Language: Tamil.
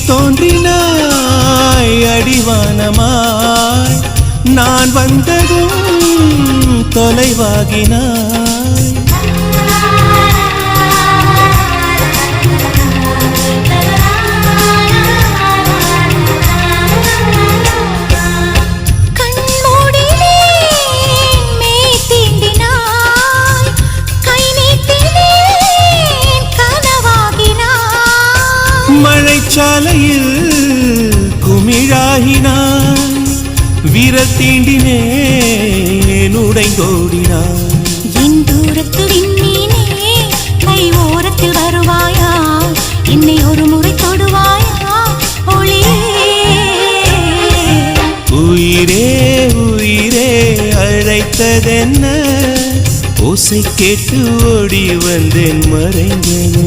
தோன்றினாய் அடிவானமாய் நான் வந்ததும் தொலைவாகினாய் மழைச்சாலையில் குமிழாகினாய் விரல் தீண்டினேன் உடைந்தோடினாய் என் தூரத்து விண்மீனே கை ஓரத்தில் வருவாயா என்னை ஒரு முறை தொடுவாயா ஒளியே உயிரே உயிரே அழைத்ததென்ன ஓசை கேட்டு ஓடி வந்தேன் மறைந்தேன்